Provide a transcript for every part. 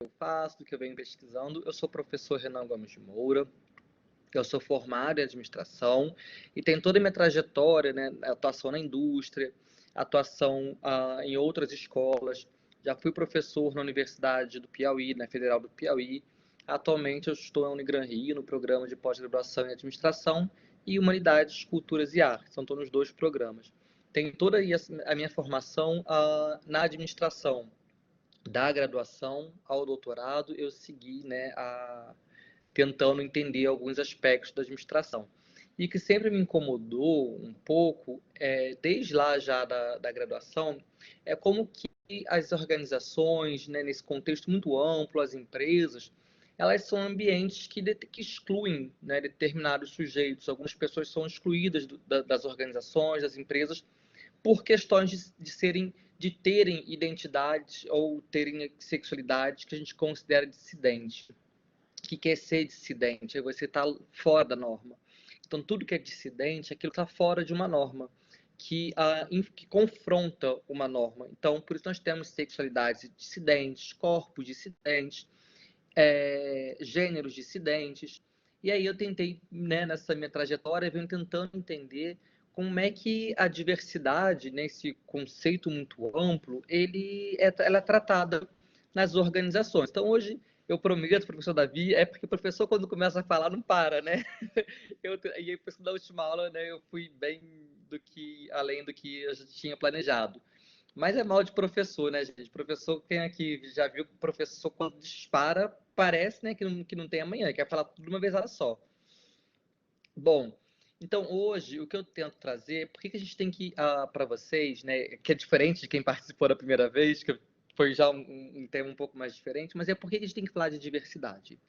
eu faço, do que eu venho pesquisando. Eu sou professor Renan Gomes de Moura, eu sou formado em administração e tenho toda a minha trajetória, né, atuação na indústria, atuação em outras escolas. Já fui professor na Universidade do Piauí, na Federal do Piauí. Atualmente eu estou na Unigran Rio, no programa de pós-graduação em administração e humanidades, culturas e artes. São todos os dois programas. Tenho toda a minha formação na administração, da graduação ao doutorado, eu segui, né, tentando entender alguns aspectos da administração. E que sempre me incomodou um pouco, desde lá já da graduação, é como que as organizações, né, nesse contexto muito amplo, as empresas, elas são ambientes que excluem, né, determinados sujeitos. Algumas pessoas são excluídas das organizações, das empresas, por questões de terem identidades ou terem sexualidade que a gente considera dissidente. O que é ser dissidente? É você estar fora da norma. Então, tudo que é dissidente é aquilo que está fora de uma norma, que confronta uma norma. Então, por isso nós temos sexualidades dissidentes, corpos dissidentes, gêneros dissidentes. E aí eu tentei, né, nessa minha trajetória, eu venho tentando entender como é que a diversidade, nesse conceito muito amplo, ela é tratada nas organizações. Então, hoje, eu prometo, professor Davi, é porque o professor, quando começa a falar, não para, né? E aí, na última aula, né, eu fui bem além do que eu já tinha planejado. Mas é mal de professor, né, gente? Professor, quem aqui já viu que o professor, quando dispara, parece, né, que não tem amanhã, quer falar tudo de uma vez só. Bom, então hoje o que eu tento trazer, por que a gente tem que, para vocês, né, que é diferente de quem participou da primeira vez, que foi já um tema um pouco mais diferente, mas é por que a gente tem que falar de diversidade?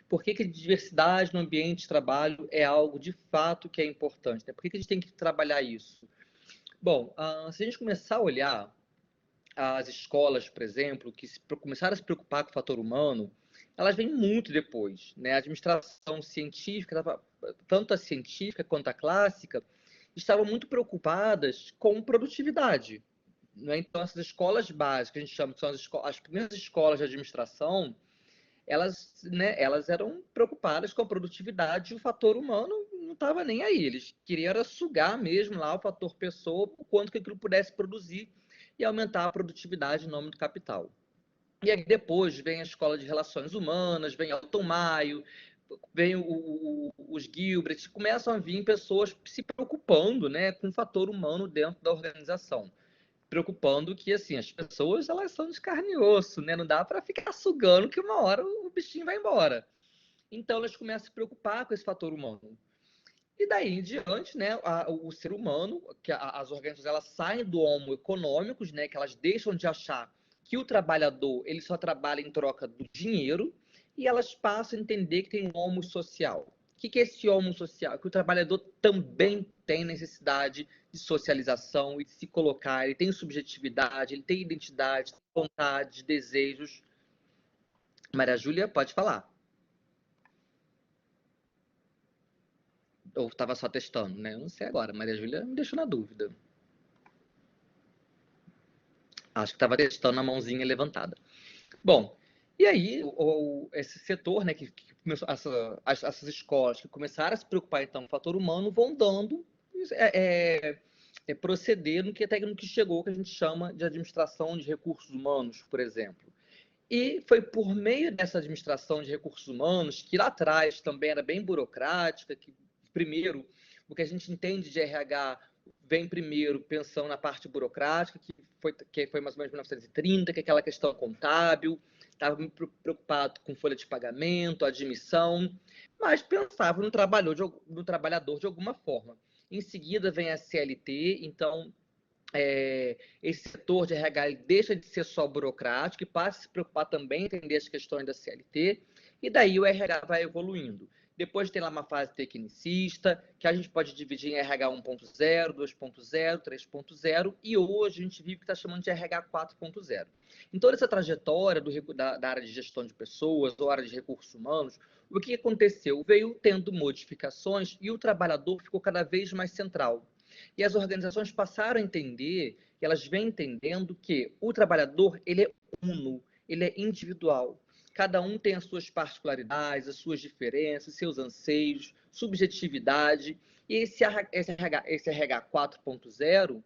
Por que diversidade no ambiente de trabalho é algo de fato que é importante? Né? Por que a gente tem que trabalhar isso? Bom, se a gente começar a olhar as escolas, por exemplo, que começaram a se preocupar com o fator humano, elas vêm muito depois. Né? A administração científica, tanto a científica quanto a clássica, estavam muito preocupadas com produtividade. Né? Então, essas escolas básicas, que a gente chama que são as primeiras escolas de administração, elas eram preocupadas com a produtividade e o fator humano não estava nem aí. Eles queriam era sugar mesmo lá o fator pessoa, o quanto que aquilo pudesse produzir e aumentar a produtividade em nome do capital. E aí depois vem a Escola de Relações Humanas, vem Alton Maio, vem os Gilbert, começam a vir pessoas se preocupando, né, com o fator humano dentro da organização. Preocupando que, assim, as pessoas, elas são de carne e osso, né? Não dá para ficar sugando que uma hora o bichinho vai embora. Então, elas começam a se preocupar com esse fator humano. E daí em diante, né, o ser humano, que as organizações, elas saem do homo econômicos, né, que elas deixam de achar que o trabalhador ele só trabalha em troca do dinheiro, e elas passam a entender que tem um homo social. O que é esse homo social? Que o trabalhador também tem necessidade de socialização e de se colocar, ele tem subjetividade, ele tem identidade, vontade, desejos. Maria Júlia, pode falar. Ou estava só testando, né? Eu não sei agora. Maria Júlia me deixou na dúvida. Acho que estava testando a mãozinha levantada. Bom, e aí esse setor, né, que começou, essas escolas que começaram a se preocupar então com o fator humano, vão dando proceder até no que chegou, que a gente chama de administração de recursos humanos, por exemplo. E foi por meio dessa administração de recursos humanos, que lá atrás também era bem burocrática, que primeiro, o que a gente entende de RH vem primeiro pensando na parte burocrática, que foi mais ou menos 1930, que é aquela questão contábil, estava muito preocupado com folha de pagamento, admissão, mas pensava no trabalhador de alguma forma. Em seguida vem a CLT, então esse setor de RH deixa de ser só burocrático e passa a se preocupar também em entender as questões da CLT, e daí o RH vai evoluindo. Depois tem lá uma fase tecnicista, que a gente pode dividir em RH 1.0, 2.0, 3.0, e hoje a gente vive o que está chamando de RH 4.0. Em toda essa trajetória da área de gestão de pessoas, ou área de recursos humanos, o que aconteceu? Veio tendo modificações e o trabalhador ficou cada vez mais central. E as organizações passaram a entender, e elas vêm entendendo que o trabalhador ele é uno, ele é individual. Cada um tem as suas particularidades, as suas diferenças, seus anseios, subjetividade. E esse RH 4.0,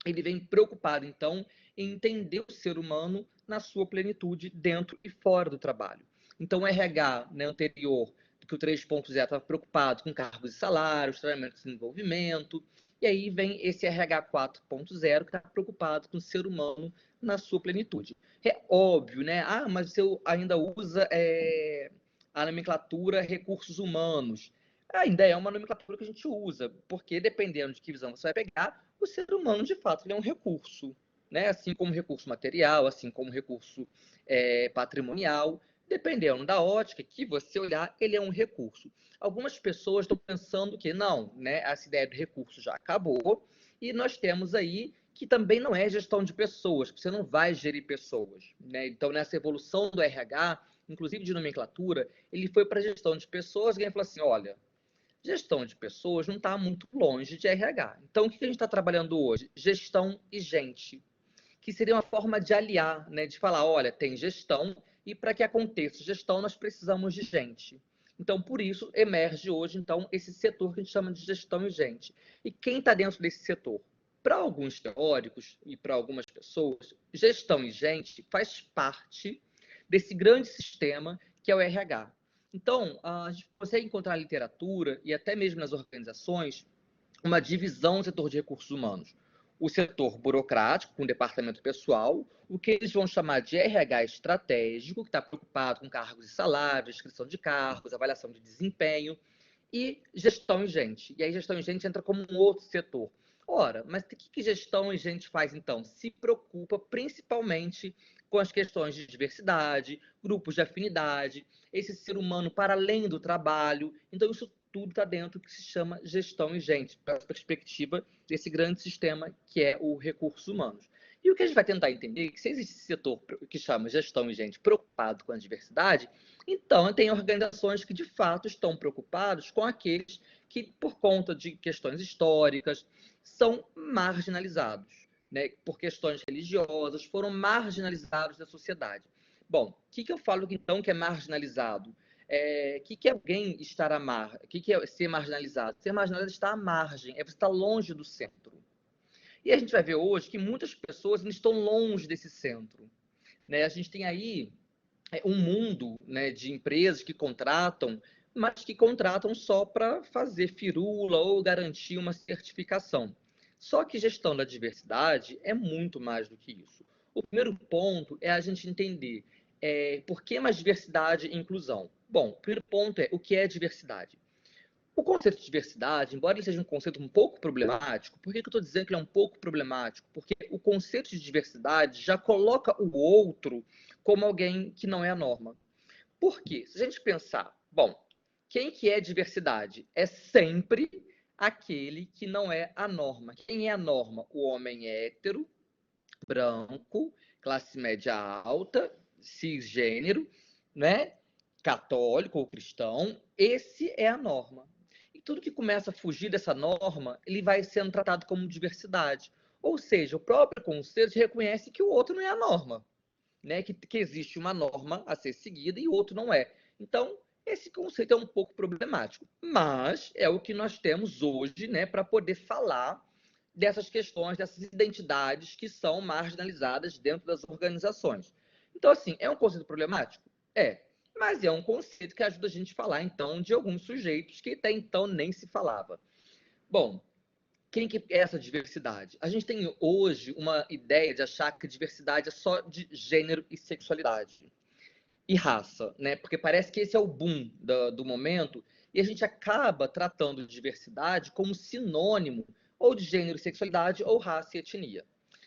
ele vem preocupado, então, em entender o ser humano na sua plenitude, dentro e fora do trabalho. Então, o RH, né, anterior, que o 3.0 estava preocupado com cargos e salários, treinamento e desenvolvimento, e aí vem esse RH 4.0, que está preocupado com o ser humano na sua plenitude. É óbvio, né? Ah, mas você ainda usa a nomenclatura recursos humanos. Ainda é uma nomenclatura que a gente usa, porque dependendo de que visão você vai pegar, o ser humano, de fato, ele é um recurso, né? Assim como recurso material, assim como recurso patrimonial, dependendo da ótica que você olhar, ele é um recurso. Algumas pessoas estão pensando que não, né? Essa ideia do recurso já acabou, e nós temos aí que também não é gestão de pessoas, você não vai gerir pessoas, né? Então, nessa evolução do RH, inclusive de nomenclatura, ele foi para a gestão de pessoas, e alguém falou assim, olha, gestão de pessoas não está muito longe de RH. Então, o que a gente está trabalhando hoje? Gestão e gente, que seria uma forma de aliar, né? De falar, olha, tem gestão, e para que aconteça gestão, nós precisamos de gente. Então, por isso, emerge hoje, então, esse setor que a gente chama de gestão e gente. E quem está dentro desse setor? Para alguns teóricos e para algumas pessoas, gestão e gente faz parte desse grande sistema que é o RH. Então, a gente consegue encontrar na literatura e até mesmo nas organizações uma divisão do setor de recursos humanos. O setor burocrático, com departamento pessoal, o que eles vão chamar de RH estratégico, que está preocupado com cargos e salários, descrição de cargos, avaliação de desempenho, e gestão e gente. E aí, gestão e gente entra como um outro setor. Ora, mas o que gestão e gente faz então? Se preocupa principalmente com as questões de diversidade, grupos de afinidade, esse ser humano para além do trabalho. Então, isso tudo está dentro do que se chama gestão e gente, para a perspectiva desse grande sistema que é o recursos humanos. E o que a gente vai tentar entender é que se existe esse setor que chama gestão e gente preocupado com a diversidade, então tem organizações que de fato estão preocupados com aqueles que, por conta de questões históricas, são marginalizados, né? Por questões religiosas, foram marginalizados da sociedade. Bom, o que eu falo então que é marginalizado? O que é alguém estar à margem? O que é ser marginalizado? Ser marginalizado é estar à margem, é você estar longe do centro. E a gente vai ver hoje que muitas pessoas ainda estão longe desse centro, né? A gente tem aí um mundo, né, de empresas que contratam, mas que contratam só para fazer firula ou garantir uma certificação. Só que gestão da diversidade é muito mais do que isso. O primeiro ponto é a gente entender por que mais diversidade e inclusão. Bom, o primeiro ponto é o que é diversidade. O conceito de diversidade, embora ele seja um conceito um pouco problemático, por que eu estou dizendo que ele é um pouco problemático? Porque o conceito de diversidade já coloca o outro como alguém que não é a norma. Por quê? Se a gente pensar, bom, quem que é diversidade? É sempre aquele que não é a norma. Quem é a norma? O homem hétero, branco, classe média alta, cisgênero, né? Católico ou cristão. Esse é a norma. E tudo que começa a fugir dessa norma, ele vai sendo tratado como diversidade. Ou seja, o próprio conceito reconhece que o outro não é a norma, né? Que existe uma norma a ser seguida e o outro não é. Então, esse conceito é um pouco problemático, mas é o que nós temos hoje, né, para poder falar dessas questões, dessas identidades que são marginalizadas dentro das organizações. Então, assim, é um conceito problemático? É, mas é um conceito que ajuda a gente a falar, então, de alguns sujeitos que até então nem se falava. Bom, quem que é essa diversidade? A gente tem hoje uma ideia de achar que diversidade é só de gênero e sexualidade e raça, né? Porque parece que esse é o boom do momento e a gente acaba tratando de diversidade como sinônimo ou de gênero e sexualidade ou raça e etnia.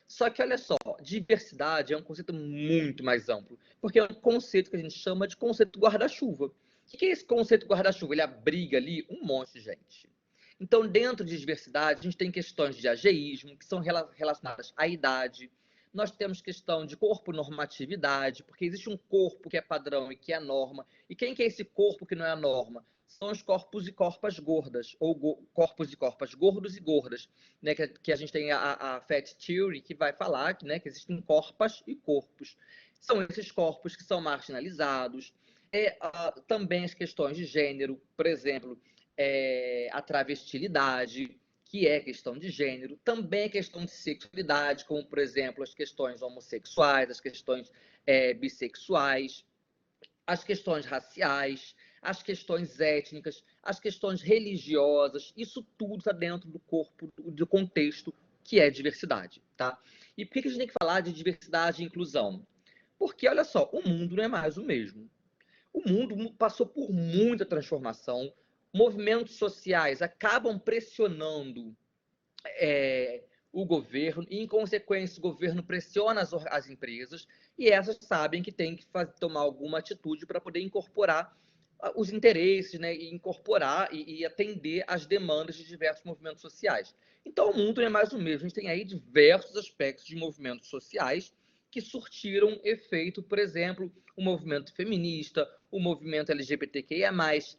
Só que olha só, diversidade é um conceito muito mais amplo, porque é um conceito que a gente chama de conceito guarda-chuva. O que é esse conceito guarda-chuva? Ele abriga ali um monte de gente. Então, dentro de diversidade, a gente tem questões de ageísmo, que são relacionadas à idade. Nós temos questão de corpo normatividade, porque existe um corpo que é padrão e que é norma. E quem que é esse corpo que não é a norma? São os corpos e corpas gordas, ou corpos e corpas gordos e gordas, né? Que a gente tem a Fat Theory, que vai falar que, né, que existem corpas e corpos. são esses corpos que são marginalizados, também as questões de gênero, por exemplo, a travestilidade, que é questão de gênero, também a questão de sexualidade, como, por exemplo, as questões homossexuais, as questões bissexuais, as questões raciais, as questões étnicas, as questões religiosas, isso tudo está dentro do corpo, do contexto que é diversidade, tá? E por que a gente tem que falar de diversidade e inclusão? Porque, olha só, o mundo não é mais o mesmo. O mundo passou por muita transformação, movimentos sociais acabam pressionando o governo, e, em consequência, o governo pressiona as empresas, e essas sabem que tem que tomar alguma atitude para poder incorporar os interesses, né, e incorporar e atender às demandas de diversos movimentos sociais. Então, o mundo não é mais o mesmo. A gente tem aí diversos aspectos de movimentos sociais que surtiram efeito, por exemplo, o movimento feminista, o movimento LGBTQIA+,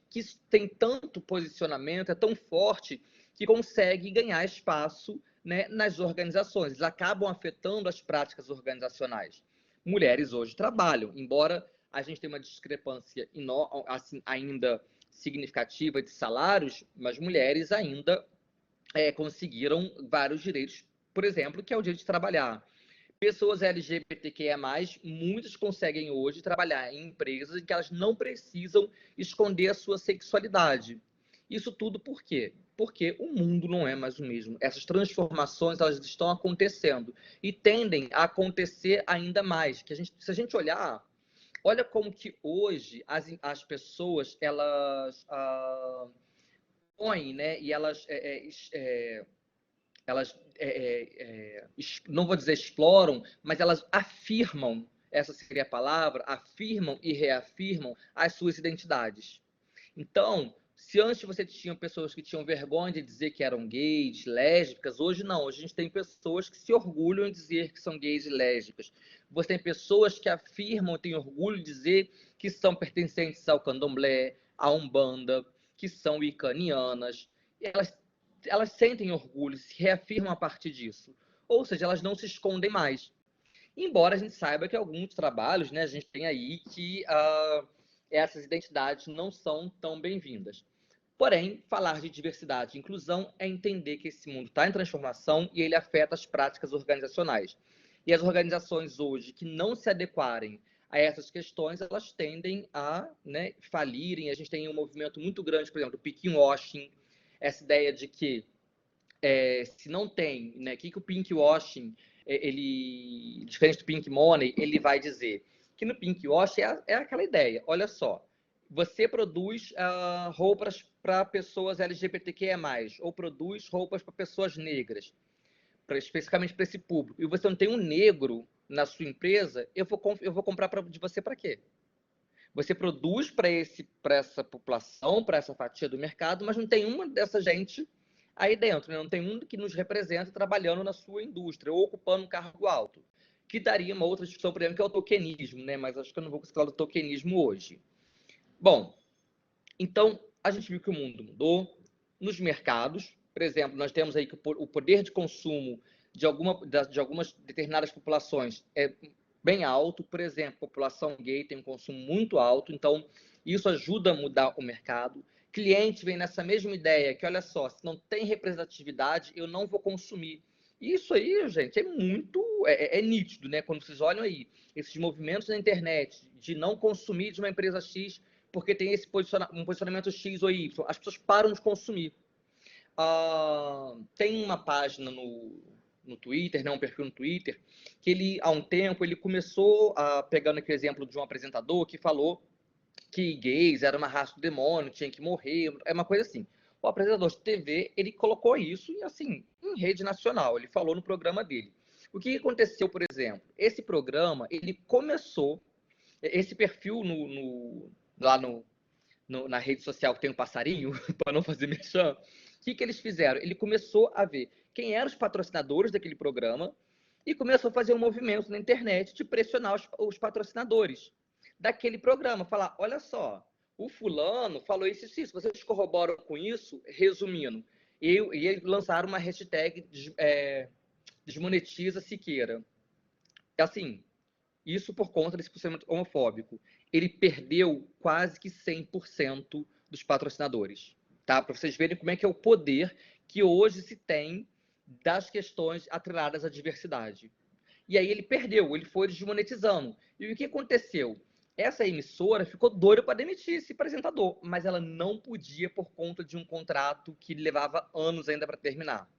que tem tanto posicionamento, é tão forte, que consegue ganhar espaço, né, nas organizações. Eles acabam afetando as práticas organizacionais. Mulheres hoje trabalham, embora a gente tenha uma discrepância assim, ainda significativa de salários, mas mulheres ainda conseguiram vários direitos, por exemplo, que é o direito de trabalhar. Pessoas LGBTQIA+, muitas conseguem hoje trabalhar em empresas em que elas não precisam esconder a sua sexualidade. Isso tudo por quê? Porque o mundo não é mais o mesmo. Essas transformações, elas estão acontecendo e tendem a acontecer ainda mais. Se a gente olha como que hoje as pessoas, elas põem, né, e elas não vou dizer exploram, mas elas afirmam, essa seria a palavra, afirmam e reafirmam as suas identidades. Então, se antes você tinha pessoas que tinham vergonha de dizer que eram gays, lésbicas, hoje não. Hoje a gente tem pessoas que se orgulham em dizer que são gays e lésbicas. Você tem pessoas que afirmam, têm orgulho de dizer que são pertencentes ao candomblé, à umbanda, que são icanianas. Elas sentem orgulho, se reafirmam a partir disso. Ou seja, elas não se escondem mais. Embora a gente saiba que alguns trabalhos, né, a gente tem aí que essas identidades não são tão bem-vindas. Porém, falar de diversidade e inclusão é entender que esse mundo está em transformação e ele afeta as práticas organizacionais. E as organizações hoje que não se adequarem a essas questões, elas tendem a, né, falirem. A gente tem um movimento muito grande, por exemplo, do pinkwashing, essa ideia de que se não tem, né, que o pinkwashing, ele, diferente do pink money, ele vai dizer que no pinkwashing é aquela ideia, olha só, você produz roupas para pessoas LGBTQIA+, ou produz roupas para pessoas negras, especificamente para esse público, e você não tem um negro na sua empresa, eu vou comprar de você para quê? Você produz para essa população, para essa fatia do mercado, mas não tem uma dessa gente aí dentro, né? Não tem um que nos representa trabalhando na sua indústria ou ocupando um cargo alto. Que daria uma outra discussão, por exemplo, que é o tokenismo, né? Mas acho que eu não vou conseguir falar do tokenismo hoje. Bom, então a gente viu que o mundo mudou. Nos mercados, por exemplo, nós temos aí que o poder de consumo de algumas determinadas populações é bem alto. Por exemplo, a população gay tem um consumo muito alto, então isso ajuda a mudar o mercado. Cliente vem nessa mesma ideia que, olha só, se não tem representatividade, eu não vou consumir. Isso aí, gente, é muito nítido, né? Quando vocês olham aí esses movimentos na internet de não consumir de uma empresa X porque tem um posicionamento X ou Y, as pessoas param de consumir. Tem uma página no Twitter, né, um perfil no Twitter, que ele, há um tempo, ele começou pegando aquele exemplo de um apresentador que falou que gays era uma raça do demônio, tinha que morrer, é uma coisa assim. O apresentador de TV, ele colocou isso, assim, em rede nacional, ele falou no programa dele. O que aconteceu, por exemplo? Esse programa, ele começou, esse perfil lá na rede social que tem um passarinho, para não fazer merchan, o que eles fizeram? Ele começou a ver quem eram os patrocinadores daquele programa e começou a fazer um movimento na internet de pressionar os patrocinadores daquele programa. Falar, olha só, o fulano falou isso e isso, vocês corroboram com isso? Resumindo, e eles lançaram uma hashtag desmonetiza Siqueira. Assim, isso por conta desse posicionamento homofóbico, ele perdeu quase que 100% dos patrocinadores, tá? Para vocês verem como é que é o poder que hoje se tem das questões atreladas à diversidade. E aí ele perdeu, ele foi desmonetizando. E o que aconteceu? Essa emissora ficou doida para demitir esse apresentador, mas ela não podia por conta de um contrato que levava anos ainda para terminar.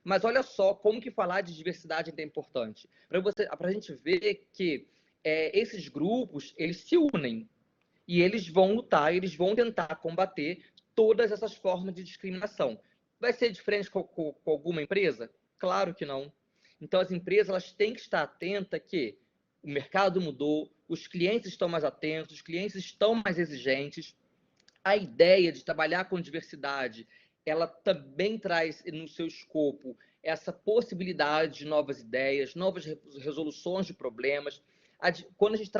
Mas olha só como que falar de diversidade é importante. Para a gente ver que esses grupos, eles se unem e eles vão lutar, eles vão tentar combater todas essas formas de discriminação. Vai ser diferente com alguma empresa? Claro que não. Então, as empresas elas têm que estar atentas que o mercado mudou, os clientes estão mais atentos, os clientes estão mais exigentes. A ideia de trabalhar com diversidade, ela também traz no seu escopo essa possibilidade de novas ideias, novas resoluções de problemas. Quando a gente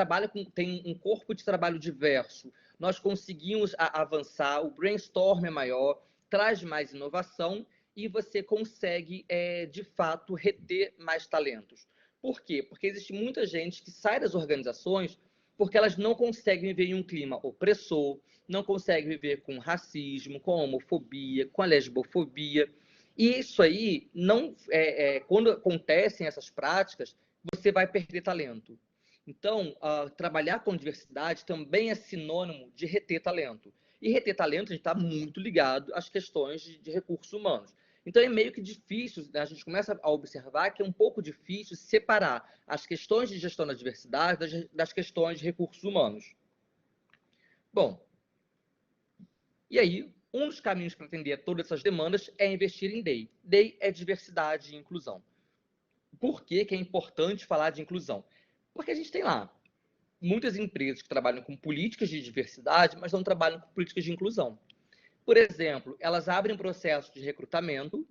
tem um corpo de trabalho diverso, nós conseguimos avançar, o brainstorm é maior, traz mais inovação e você consegue, de fato, reter mais talentos. Por quê? Porque existe muita gente que sai das organizações porque elas não conseguem viver em um clima opressor, não conseguem viver com racismo, com homofobia, com a lesbofobia. E isso aí, não, quando acontecem essas práticas, você vai perder talento. Então, trabalhar com diversidade também é sinônimo de reter talento. E reter talento, a gente está muito ligado às questões de recursos humanos. Então, é meio que difícil, né? A gente começa a observar que é um pouco difícil separar as questões de gestão da diversidade das questões de recursos humanos. Bom, e aí, um dos caminhos para atender a todas essas demandas é investir em DEI. DEI é diversidade e inclusão. Por que é importante falar de inclusão? Porque a gente tem lá muitas empresas que trabalham com políticas de diversidade, mas não trabalham com políticas de inclusão. Por exemplo, elas abrem um processo de recrutamento,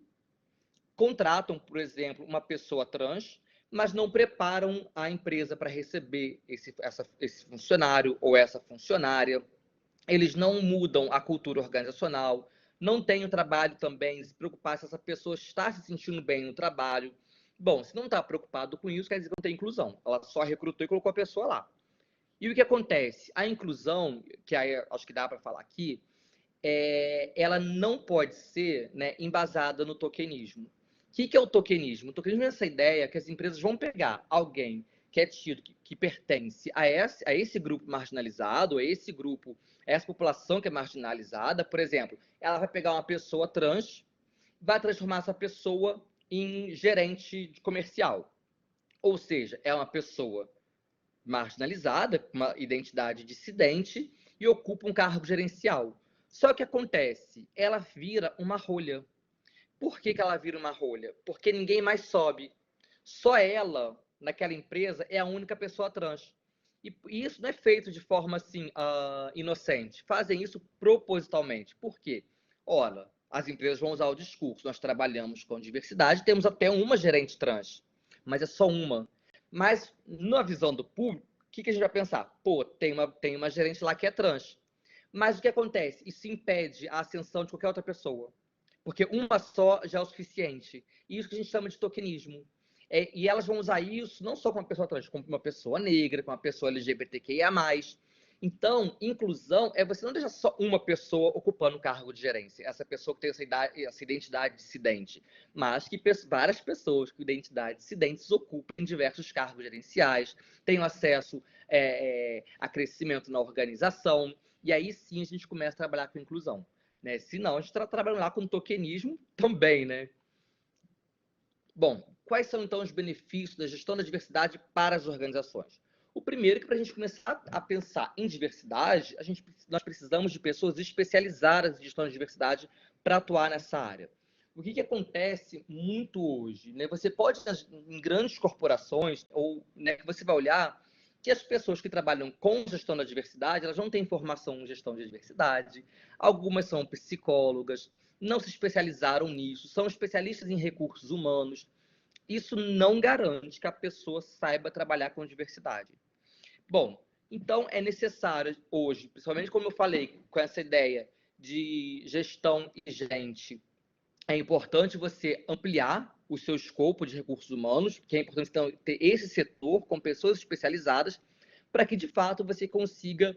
contratam, por exemplo, uma pessoa trans, mas não preparam a empresa para receber esse funcionário ou essa funcionária. Eles não mudam a cultura organizacional, não têm o trabalho também, se preocupar se essa pessoa está se sentindo bem no trabalho. Bom, se não está preocupado com isso, quer dizer que não tem inclusão. Ela só recrutou e colocou a pessoa lá. E o que acontece? A inclusão, que aí acho que dá para falar aqui, ela não pode ser, né, embasada no tokenismo. O que é o tokenismo? O tokenismo é essa ideia que as empresas vão pegar alguém que é tido, que pertence a esse grupo marginalizado, a esse grupo, a essa população que é marginalizada. Por exemplo, ela vai pegar uma pessoa trans, vai transformar essa pessoa em gerente comercial. Ou seja, é uma pessoa marginalizada, com uma identidade dissidente e ocupa um cargo gerencial. Só que acontece, ela vira uma rolha. Por que ela vira uma rolha? Porque ninguém mais sobe. Só ela, naquela empresa, é a única pessoa trans. E isso não é feito de forma assim, inocente. Fazem isso propositalmente. Por quê? Ora, as empresas vão usar o discurso. Nós trabalhamos com diversidade, temos até uma gerente trans, mas é só uma. Mas, na visão do público, o que a gente vai pensar? Pô, tem uma gerente lá que é trans. Mas o que acontece? Isso impede a ascensão de qualquer outra pessoa. Porque uma só já é o suficiente. E isso que a gente chama de tokenismo. E elas vão usar isso não só com uma pessoa trans, como com uma pessoa negra, com uma pessoa LGBTQIA+. Então, inclusão é você não deixar só uma pessoa ocupando o cargo de gerência, essa pessoa que tem essa identidade dissidente, mas que várias pessoas com identidades dissidentes ocupem diversos cargos gerenciais, tenham acesso a crescimento na organização, e aí sim a gente começa a trabalhar com inclusão. Né? Senão, a gente está trabalhando lá com tokenismo também, né? Bom, quais são então os benefícios da gestão da diversidade para as organizações? O primeiro é que para a gente começar a pensar em diversidade, nós precisamos de pessoas especializadas em gestão de diversidade para atuar nessa área. O que acontece muito hoje? Né? Você pode, em grandes corporações, ou né, você vai olhar que as pessoas que trabalham com gestão da diversidade, elas não têm formação em gestão de diversidade, algumas são psicólogas, não se especializaram nisso, são especialistas em recursos humanos. Isso não garante que a pessoa saiba trabalhar com diversidade. Bom, então é necessário hoje, principalmente como eu falei, com essa ideia de gestão e gente, é importante você ampliar o seu escopo de recursos humanos, que é importante então, ter esse setor com pessoas especializadas, para que, de fato, você consiga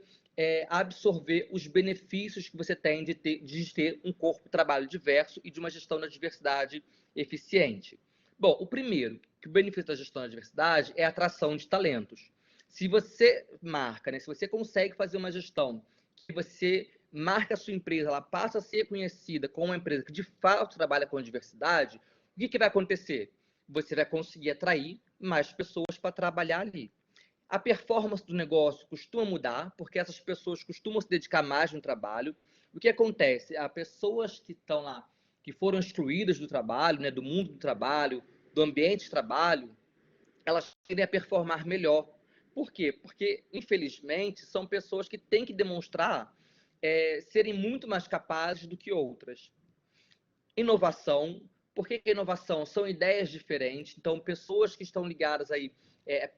absorver os benefícios que você tem de ter um corpo de trabalho diverso e de uma gestão da diversidade eficiente. Bom, o primeiro, que o benefício da gestão da diversidade é a atração de talentos. Se você marca, né, se você consegue fazer uma gestão que você marca a sua empresa, ela passa a ser conhecida como uma empresa que de fato trabalha com a diversidade, o que vai acontecer? Você vai conseguir atrair mais pessoas para trabalhar ali. A performance do negócio costuma mudar, porque essas pessoas costumam se dedicar mais no trabalho. O que acontece? As pessoas que estão lá, que foram excluídas do trabalho, né, do mundo do trabalho, do ambiente de trabalho, elas tendem a performar melhor. Por quê? Porque, infelizmente, são pessoas que têm que demonstrar serem muito mais capazes do que outras. Inovação. Por que inovação? São ideias diferentes. Então, pessoas que estão ligadas aí,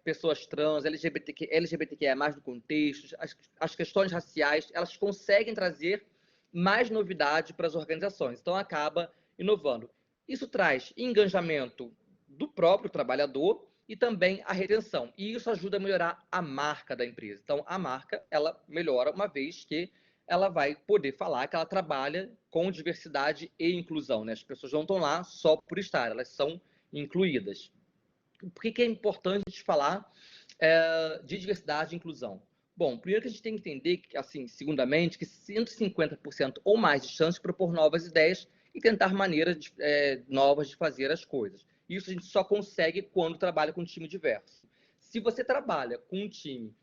pessoas trans, LGBTQIA+, no contexto, as questões raciais, elas conseguem trazer mais novidade para as organizações. Então, acaba inovando. Isso traz engajamento do próprio trabalhador e também a retenção. E isso ajuda a melhorar a marca da empresa. Então, a marca, ela melhora uma vez que ela vai poder falar que ela trabalha com diversidade e inclusão, né? As pessoas não estão lá só por estar, elas são incluídas. Por que é importante a gente falar de diversidade e inclusão? Bom, primeiro que a gente tem que entender, assim, segundamente, que 150% ou mais de chance de propor novas ideias e tentar maneiras novas de fazer as coisas. Isso a gente só consegue quando trabalha com um time diverso. Se você trabalha com um time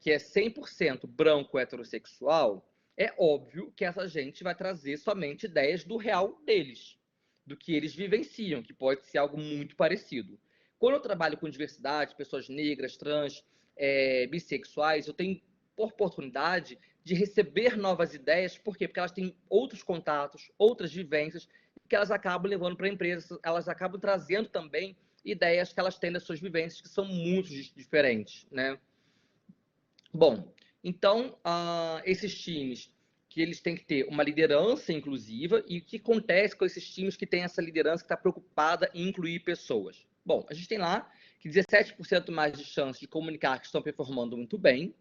que é 100% branco heterossexual, é óbvio que essa gente vai trazer somente ideias do real deles, do que eles vivenciam, que pode ser algo muito parecido. Quando eu trabalho com diversidade, pessoas negras, trans, bissexuais, eu tenho oportunidade de receber novas ideias, por quê? Porque elas têm outros contatos, outras vivências, que elas acabam levando para a empresa, elas acabam trazendo também ideias que elas têm das suas vivências, que são muito diferentes, né? Bom, então, esses times que eles têm que ter uma liderança inclusiva, e o que acontece com esses times que têm essa liderança que está preocupada em incluir pessoas? Bom, a gente tem lá que 17% mais de chance de comunicar que estão performando muito bem,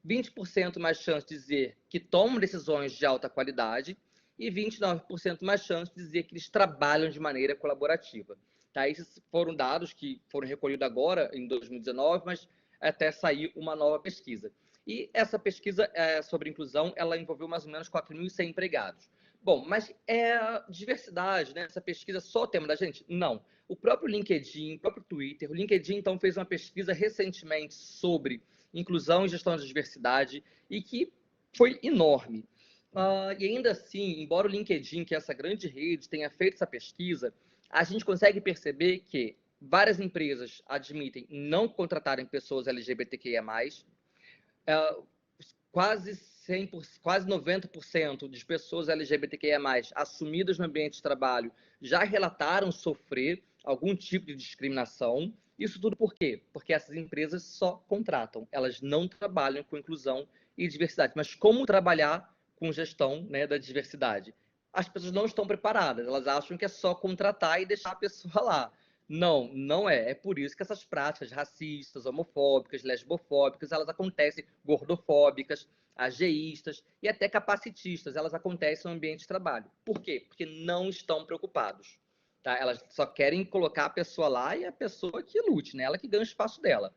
20% mais chance de dizer que tomam decisões de alta qualidade e 29% mais chance de dizer que eles trabalham de maneira colaborativa. Tá? Esses foram dados que foram recolhidos agora, em 2019, mas até sair uma nova pesquisa. E essa pesquisa sobre inclusão, ela envolveu mais ou menos 4.100 empregados. Bom, mas diversidade, né? Essa pesquisa só o tema da gente? Não. O próprio LinkedIn, o próprio Twitter, o LinkedIn, então, fez uma pesquisa recentemente sobre inclusão e gestão da diversidade e que foi enorme. E ainda assim, embora o LinkedIn, que é essa grande rede, tenha feito essa pesquisa, a gente consegue perceber que várias empresas admitem não contratarem pessoas LGBTQIA+, quase 100%, quase 90% de pessoas LGBTQIA+, assumidas no ambiente de trabalho, já relataram sofrer algum tipo de discriminação. Isso tudo por quê? Porque essas empresas só contratam, elas não trabalham com inclusão e diversidade. Mas como trabalhar com gestão, né, da diversidade? As pessoas não estão preparadas, elas acham que é só contratar e deixar a pessoa lá. Não, não é. É por isso que essas práticas racistas, homofóbicas, lesbofóbicas, elas acontecem, gordofóbicas, ageístas e até capacitistas, elas acontecem no ambiente de trabalho. Por quê? Porque não estão preocupados. Tá? Elas só querem colocar a pessoa lá e a pessoa que lute, né? Ela que ganha o espaço dela.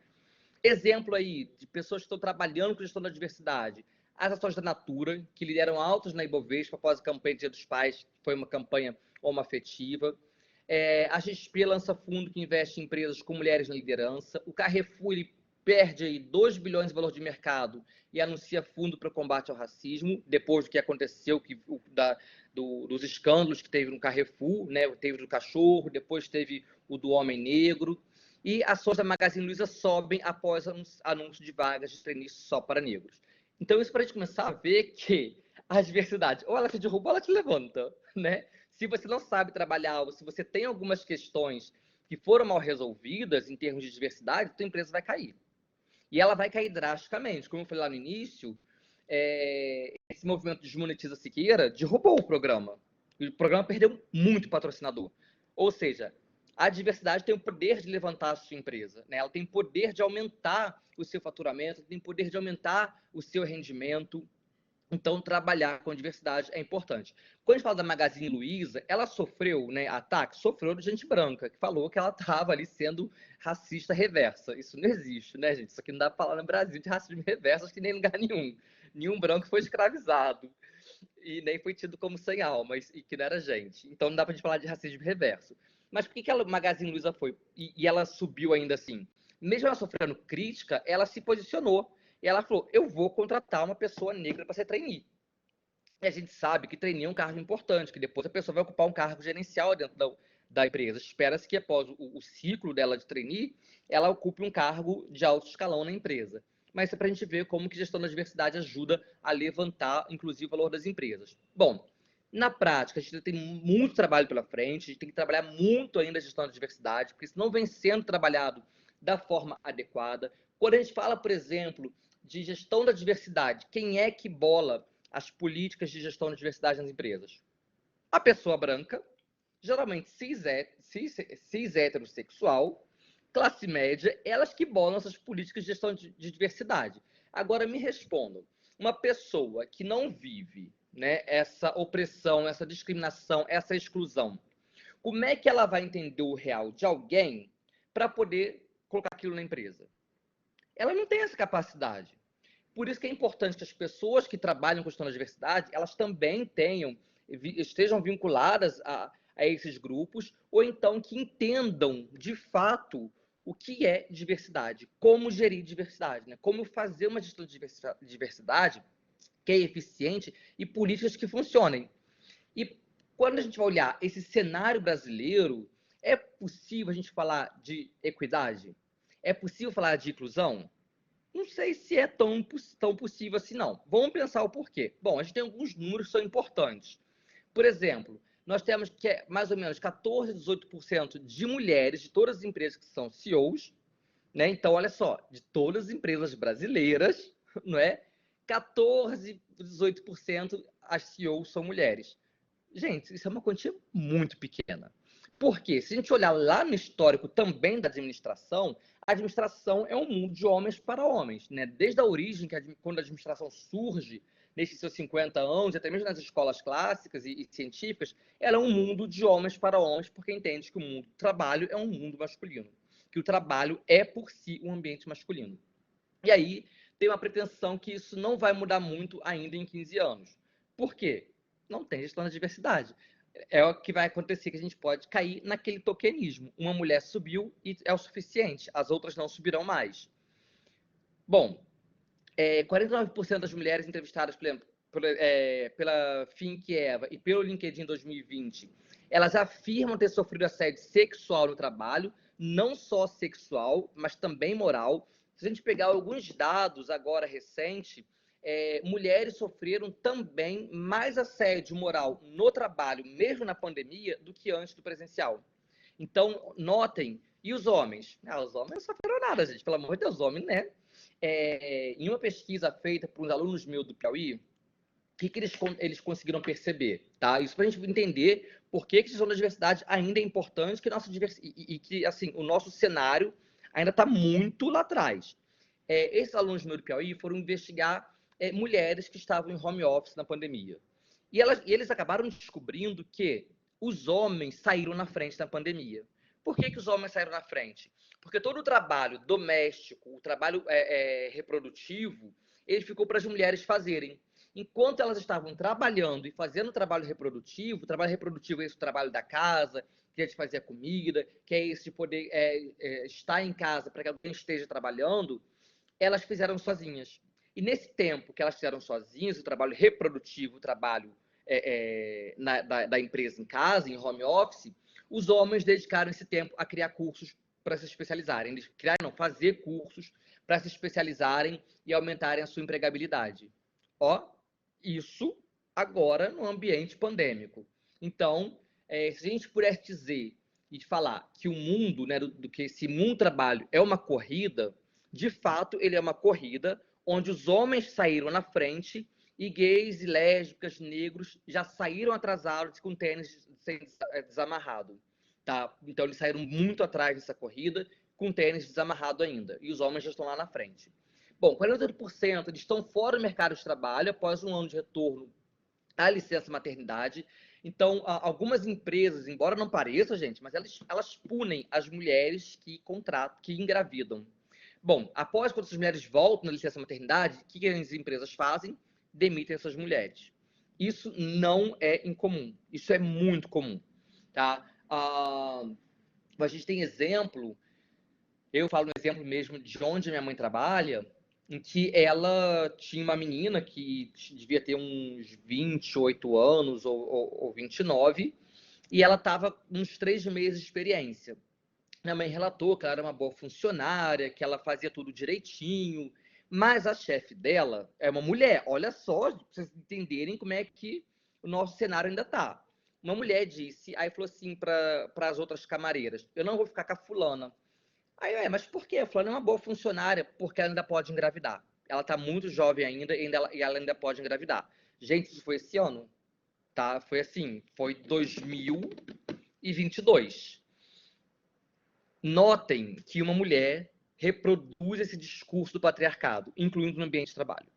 Exemplo aí de pessoas que estão trabalhando com gestão da diversidade. As ações da Natura, que lideram altos na Ibovespa após a campanha Dia dos Pais, que foi uma campanha homoafetiva. A XP lança fundo que investe em empresas com mulheres na liderança. O Carrefour ele perde aí 2 bilhões de valor de mercado e anuncia fundo para o combate ao racismo, depois do que aconteceu, dos escândalos que teve no Carrefour, né? Teve do cachorro, depois teve o do homem negro. E ações da Magazine Luiza sobem após anúncio de vagas de trainee só para negros. Então, isso para a gente começar a ver que a diversidade, ou ela te derruba ou ela te levanta, né? Se você não sabe trabalhar, ou se você tem algumas questões que foram mal resolvidas em termos de diversidade, sua empresa vai cair. E ela vai cair drasticamente. Como eu falei lá no início, esse movimento Desmonetiza Siqueira derrubou o programa. O programa perdeu muito patrocinador. Ou seja, A diversidade tem o poder de levantar a sua empresa, né? Ela tem o poder de aumentar o seu faturamento, tem o poder de aumentar o seu rendimento. Então, trabalhar com diversidade é importante. Quando a gente fala da Magazine Luiza, ela sofreu, né, ataque? Sofreu de gente branca, que falou que ela estava ali sendo racista reversa. Isso não existe, né, gente? Isso aqui não dá para falar no Brasil de racismo reverso, acho que nem em lugar nenhum. Nenhum branco foi escravizado e nem foi tido como sem alma, e que não era gente. Então, não dá para a gente falar de racismo reverso. Mas por que a Magazine Luiza foi? E ela subiu ainda assim? Mesmo ela sofrendo crítica, ela se posicionou. E ela falou, eu vou contratar uma pessoa negra para ser trainee. E a gente sabe que trainee é um cargo importante, que depois a pessoa vai ocupar um cargo gerencial dentro da empresa. Espera-se que após o ciclo dela de trainee, ela ocupe um cargo de alto escalão na empresa. Mas isso é para a gente ver como que gestão da diversidade ajuda a levantar, inclusive, o valor das empresas. Bom, na prática, a gente tem muito trabalho pela frente, a gente tem que trabalhar muito ainda a gestão da diversidade, porque isso não vem sendo trabalhado da forma adequada. Quando a gente fala, por exemplo, de gestão da diversidade, quem é que bola as políticas de gestão da diversidade nas empresas? A pessoa branca, geralmente cis heterossexual, classe média, elas que bolam essas políticas de gestão de diversidade. Agora me respondam, uma pessoa que não vive, né, essa opressão, essa discriminação, essa exclusão, como é que ela vai entender o real de alguém para poder colocar aquilo na empresa? Ela não tem essa capacidade. Por isso que é importante que as pessoas que trabalham com gestão da diversidade, elas também estejam vinculadas a esses grupos, ou então que entendam, de fato, o que é diversidade, como gerir diversidade, né? Como fazer uma gestão de diversidade que é eficiente e políticas que funcionem. E quando a gente vai olhar esse cenário brasileiro, é possível a gente falar de equidade? É possível falar de inclusão? Não sei se é tão possível assim, não. Vamos pensar o porquê. Bom, a gente tem alguns números que são importantes. Por exemplo, nós temos que mais ou menos 14, 18% de mulheres de todas as empresas que são CEOs, né? Então, olha só, de todas as empresas brasileiras, não é? 14, 18% as CEOs são mulheres. Gente, isso é uma quantia muito pequena. Porque, se a gente olhar lá no histórico também da administração, a administração é um mundo de homens para homens, né? Desde a origem, quando a administração surge, nesses seus 50 anos, até mesmo nas escolas clássicas e científicas, ela é um mundo de homens para homens, porque entende que o mundo do trabalho é um mundo masculino, que o trabalho é, por si, um ambiente masculino. E aí, tem uma pretensão que isso não vai mudar muito ainda em 15 anos. Por quê? Não tem gestão da diversidade. É o que vai acontecer, que a gente pode cair naquele tokenismo. Uma mulher subiu e é o suficiente, as outras não subirão mais. Bom, 49% das mulheres entrevistadas pela Think Eva e pelo LinkedIn 2020, elas afirmam ter sofrido assédio sexual no trabalho, não só sexual, mas também moral. Se a gente pegar alguns dados agora recentes, mulheres sofreram também mais assédio moral no trabalho, mesmo na pandemia, do que antes do presencial. Então, notem. E os homens? Os homens não sofreram nada, gente. Pelo amor de Deus, homem, né? Em uma pesquisa feita por uns alunos meus do Piauí, o que eles conseguiram perceber? Tá? Isso para a gente entender por que a questão da diversidade ainda é importante e que assim, o nosso cenário ainda está muito lá atrás. Esses alunos meus do Piauí foram investigar mulheres que estavam em home office na pandemia. E eles acabaram descobrindo que os homens saíram na frente na pandemia. Por que os homens saíram na frente? Porque todo o trabalho doméstico, o trabalho reprodutivo, ele ficou para as mulheres fazerem. Enquanto elas estavam trabalhando e fazendo trabalho reprodutivo é esse o trabalho da casa, que é de fazer a comida, que é esse de poder estar em casa para que alguém esteja trabalhando, elas fizeram sozinhas. E nesse tempo que elas fizeram sozinhas, o trabalho reprodutivo, o trabalho da empresa em casa, em home office, os homens dedicaram esse tempo a criar cursos para se especializarem. Eles fazer cursos para se especializarem e aumentarem a sua empregabilidade. Isso agora no ambiente pandêmico. Então, se a gente pudesse dizer e falar que o mundo, né, do que esse mundo trabalho é uma corrida, de fato, ele é uma corrida onde os homens saíram na frente e gays, lésbicas, negros já saíram atrasados com tênis desamarrado. tá? Então eles saíram muito atrás dessa corrida, com tênis desamarrado ainda, e os homens já estão lá na frente. Bom, 48% eles estão fora do mercado de trabalho após um ano de retorno à licença maternidade. Então, algumas empresas, embora não pareça, gente, mas elas punem as mulheres que engravidam. Bom, após quando essas mulheres voltam na licença maternidade, o que as empresas fazem? Demitem essas mulheres. Isso não é incomum, isso é muito comum, tá? A gente tem exemplo, eu falo um exemplo mesmo de onde minha mãe trabalha, em que ela tinha uma menina que devia ter uns 28 anos ou 29, e ela estava uns 3 meses de experiência. Minha mãe relatou que ela era uma boa funcionária, que ela fazia tudo direitinho, mas a chefe dela é uma mulher. Olha só, para vocês entenderem como é que o nosso cenário ainda está. Uma mulher disse, aí falou assim para as outras camareiras: eu não vou ficar com a fulana. Aí, mas por quê? A fulana é uma boa funcionária, porque ela ainda pode engravidar. Ela está muito jovem ainda e ela ainda pode engravidar. Gente, isso foi esse ano, tá? Foi assim, foi 2022. Notem que uma mulher reproduz esse discurso do patriarcado, incluindo no ambiente de trabalho.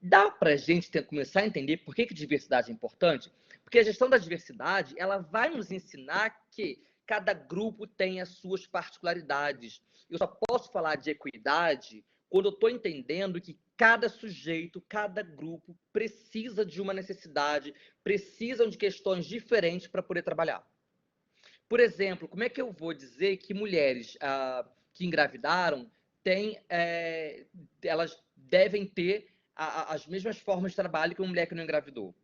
Dá para a gente começar a entender por que diversidade é importante? Porque a gestão da diversidade ela vai nos ensinar que cada grupo tem as suas particularidades. Eu só posso falar de equidade quando eu estou entendendo que cada sujeito, cada grupo precisa de uma necessidade, precisam de questões diferentes para poder trabalhar. Por exemplo, como é que eu vou dizer que mulheres que engravidaram elas devem ter as mesmas formas de trabalho que uma mulher que não engravidou?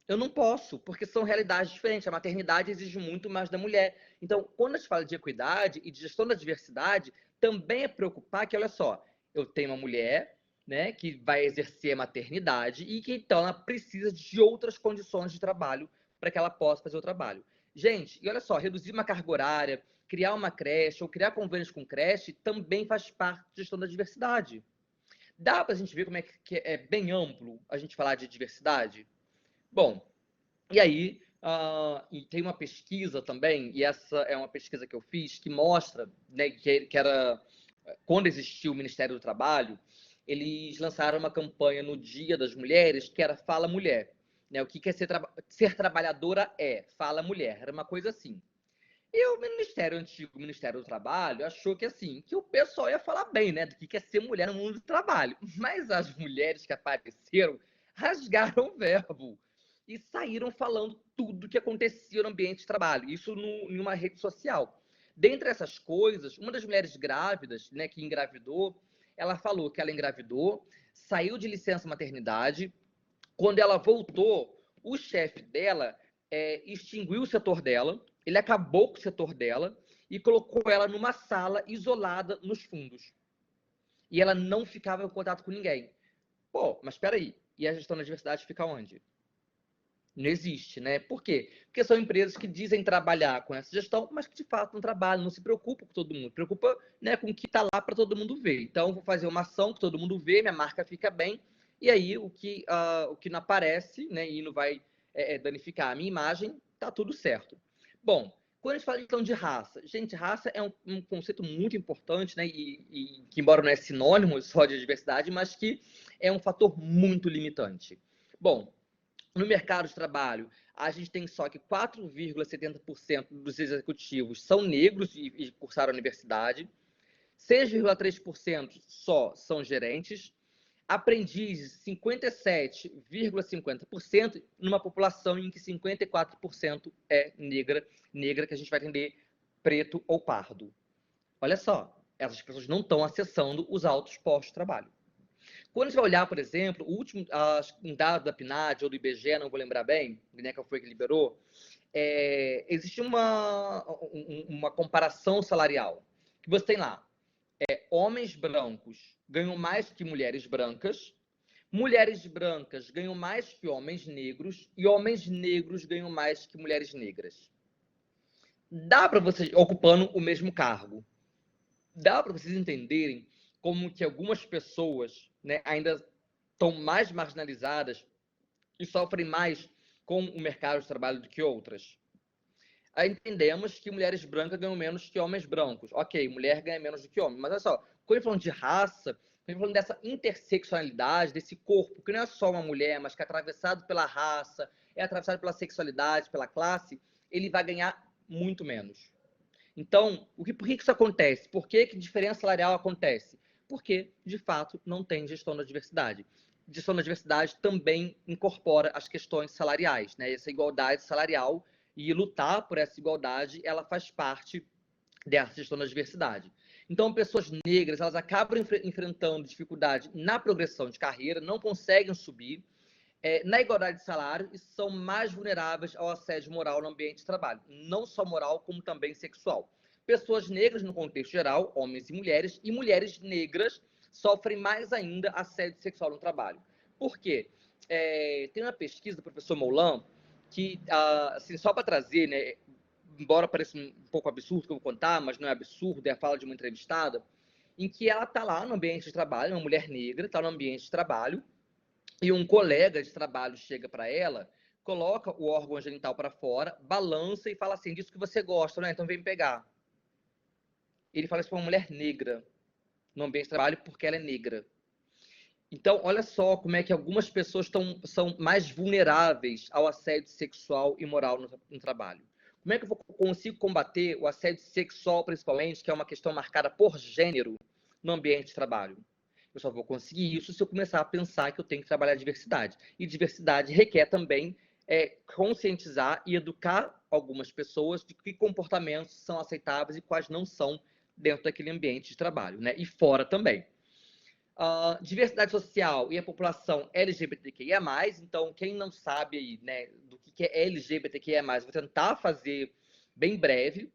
Eu não posso, porque são realidades diferentes. A maternidade exige muito mais da mulher. Então, quando a gente fala de equidade e de gestão da diversidade, também é preocupar que, olha só, eu tenho uma mulher, né, que vai exercer a maternidade e que então ela precisa de outras condições de trabalho para que ela possa fazer o trabalho. Gente, e olha só, reduzir uma carga horária, criar uma creche ou criar convênios com creche também faz parte da gestão da diversidade. Dá para a gente ver como é que é bem amplo a gente falar de diversidade? Bom, e aí e tem uma pesquisa também, e essa é uma pesquisa que eu fiz, que mostra, né, que era quando existiu o Ministério do Trabalho, eles lançaram uma campanha no Dia das Mulheres que era Fala Mulher. Né? O que é ser trabalhadora Fala Mulher. Era uma coisa assim. E o antigo Ministério do Trabalho, achou que assim, que o pessoal ia falar bem, né, do que é ser mulher no mundo do trabalho. Mas as mulheres que apareceram rasgaram o verbo e saíram falando tudo que acontecia no ambiente de trabalho. Isso em uma rede social. Dentre essas coisas, uma das mulheres grávidas, né, que engravidou, ela falou que ela engravidou, saiu de licença maternidade. Quando ela voltou, o chefe dela extinguiu o setor dela, ele acabou com o setor dela e colocou ela numa sala isolada nos fundos. E ela não ficava em contato com ninguém. Pô, mas espera aí, e a gestão da diversidade fica onde? Não existe, né? Por quê? Porque são empresas que dizem trabalhar com essa gestão, mas que de fato não trabalham, não se preocupam com todo mundo, preocupa, né, com o que está lá para todo mundo ver. Então, vou fazer uma ação que todo mundo vê, minha marca fica bem, e aí o que não aparece, né, e não vai danificar a minha imagem, tá tudo certo. Bom, quando a gente fala então de raça, gente, raça é um conceito muito importante, né, e que embora não é sinônimo só de diversidade, mas que é um fator muito limitante. Bom, no mercado de trabalho, a gente tem só que 4,70% dos executivos são negros e cursaram a universidade, 6,3% só são gerentes, aprendizes 57,50%, numa população em que 54% é negra que a gente vai entender preto ou pardo. Olha só, essas pessoas não estão acessando os altos postos de trabalho. Quando a gente vai olhar, por exemplo, o último um dado da PNAD ou do IBGE, não vou lembrar bem, né, qual foi que liberou, existe uma comparação salarial. Que você tem lá, homens brancos ganham mais que mulheres brancas ganham mais que homens negros e homens negros ganham mais que mulheres negras. Dá para vocês, ocupando o mesmo cargo, dá para vocês entenderem como que algumas pessoas, né, ainda estão mais marginalizadas e sofrem mais com o mercado de trabalho do que outras. entendemos que mulheres brancas ganham menos que homens brancos. Ok, mulher ganha menos do que homem. Mas olha só, quando falando de raça, quando falando dessa interseccionalidade, desse corpo, que não é só uma mulher, mas que é atravessado pela raça, é atravessado pela sexualidade, pela classe, ele vai ganhar muito menos. Então, por que isso acontece? Por que diferença salarial acontece? Porque, de fato, não tem gestão da diversidade. Gestão da diversidade também incorpora as questões salariais, né? Essa igualdade salarial, e lutar por essa igualdade, ela faz parte dessa gestão da diversidade. Então, pessoas negras, elas acabam enfrentando dificuldade na progressão de carreira, não conseguem subir, na igualdade de salário, e são mais vulneráveis ao assédio moral no ambiente de trabalho. Não só moral, como também sexual. Pessoas negras, no contexto geral, homens e mulheres negras sofrem mais ainda assédio sexual no trabalho. Por quê? Tem uma pesquisa do professor Moulan que, assim, só para trazer, né, embora pareça um pouco absurdo que eu vou contar, mas não é absurdo, é a fala de uma entrevistada, em que ela está lá no ambiente de trabalho, uma mulher negra, está no ambiente de trabalho, e um colega de trabalho chega para ela, coloca o órgão genital para fora, balança e fala assim: disso que você gosta, né? Então vem pegar. Ele fala isso para uma mulher negra no ambiente de trabalho porque ela é negra. Então, olha só como é que algumas pessoas são mais vulneráveis ao assédio sexual e moral no trabalho. Como é que eu consigo combater o assédio sexual, principalmente, que é uma questão marcada por gênero, no ambiente de trabalho? Eu só vou conseguir isso se eu começar a pensar que eu tenho que trabalhar a diversidade. E diversidade requer também conscientizar e educar algumas pessoas de que comportamentos são aceitáveis e quais não são dentro daquele ambiente de trabalho, né? E fora também. Diversidade social e a população LGBTQIA+, então quem não sabe aí, né, do que é LGBTQIA+, vou tentar fazer bem breve,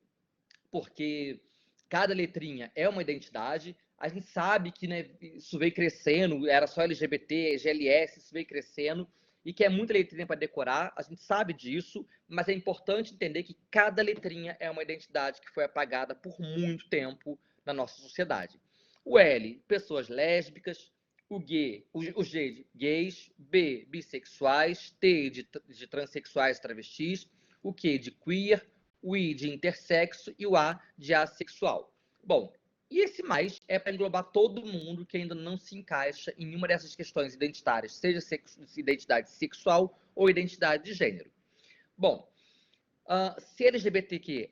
porque cada letrinha é uma identidade. A gente sabe que, né, isso veio crescendo, era só LGBT, GLS, isso veio crescendo, e que é muita letrinha para decorar, a gente sabe disso, mas é importante entender que cada letrinha é uma identidade que foi apagada por muito tempo na nossa sociedade. O L, pessoas lésbicas. O G, de gays. B, bissexuais. T, de transexuais e travestis. O Q, de queer. O I, de intersexo. E o A, de assexual. Bom, e esse mais é para englobar todo mundo que ainda não se encaixa em nenhuma dessas questões identitárias, seja identidade sexual ou identidade de gênero. Bom, se LGBTQA+,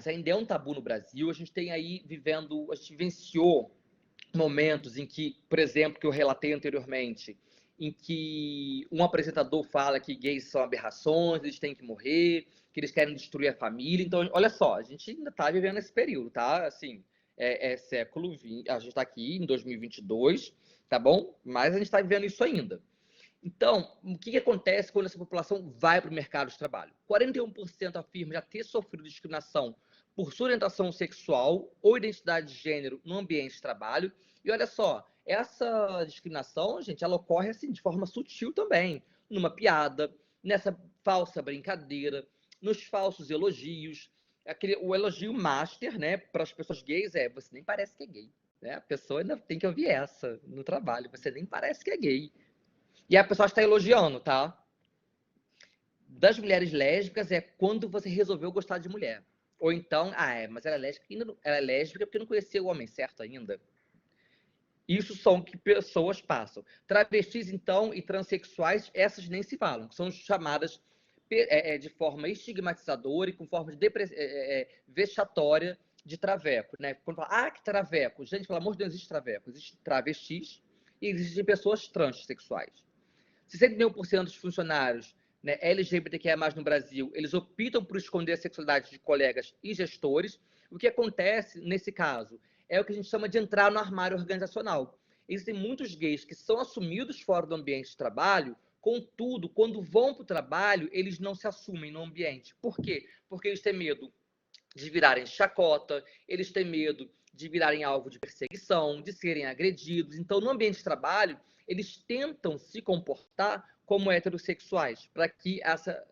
ainda é um tabu no Brasil, a gente tem aí a gente vivenciou momentos em que, por exemplo, que eu relatei anteriormente, em que um apresentador fala que gays são aberrações, eles têm que morrer, que eles querem destruir a família. Então, olha só, a gente ainda está vivendo esse período, tá? Assim, século XX, a gente está aqui em 2022, tá bom? Mas a gente está vivendo isso ainda. Então, o que acontece quando essa população vai para o mercado de trabalho? 41% afirma já ter sofrido discriminação por sua orientação sexual ou identidade de gênero no ambiente de trabalho. E olha só, essa discriminação, gente, ela ocorre assim de forma sutil também, numa piada, nessa falsa brincadeira, nos falsos elogios. O elogio master, né, para as pessoas gays você nem parece que é gay. Né? A pessoa ainda tem que ouvir essa no trabalho, você nem parece que é gay. E a pessoa está elogiando, tá? Das mulheres lésbicas é quando você resolveu gostar de mulher. Ou então, mas ela é lésbica, ela é lésbica porque não conheceu o homem certo ainda. Isso são o que pessoas passam. Travestis, então, e transexuais, essas nem se falam, que são chamadas de forma estigmatizadora e com forma de vexatória de traveco. Né? Quando fala, que traveco. Gente, pelo amor de Deus, existe traveco. Existe travestis e existem pessoas transexuais. 61% dos funcionários, né, LGBTQIA+, no Brasil, eles optam por esconder a sexualidade de colegas e gestores. O que acontece, nesse caso, é o que a gente chama de entrar no armário organizacional. Existem muitos gays que são assumidos fora do ambiente de trabalho, contudo, quando vão para o trabalho, eles não se assumem no ambiente. Por quê? Porque eles têm medo de virarem chacota, eles têm medo de virarem alvo de perseguição, de serem agredidos. Então, no ambiente de trabalho, eles tentam se comportar como heterossexuais, para que essa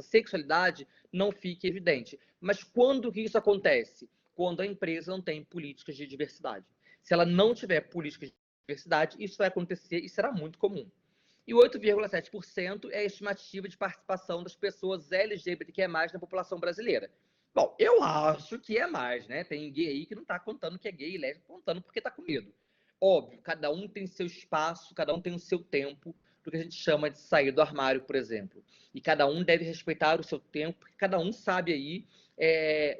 sexualidade não fique evidente. Mas quando que isso acontece? Quando a empresa não tem políticas de diversidade. Se ela não tiver políticas de diversidade, isso vai acontecer e será muito comum. e 8,7% é a estimativa de participação das pessoas LGBTQIA+, na população brasileira. Bom, eu acho que é mais, né? Tem gay aí que não tá contando que é gay e lésbico, contando porque tá com medo. Óbvio, cada um tem seu espaço, cada um tem o seu tempo, do que a gente chama de sair do armário, por exemplo. E cada um deve respeitar o seu tempo, porque cada um sabe aí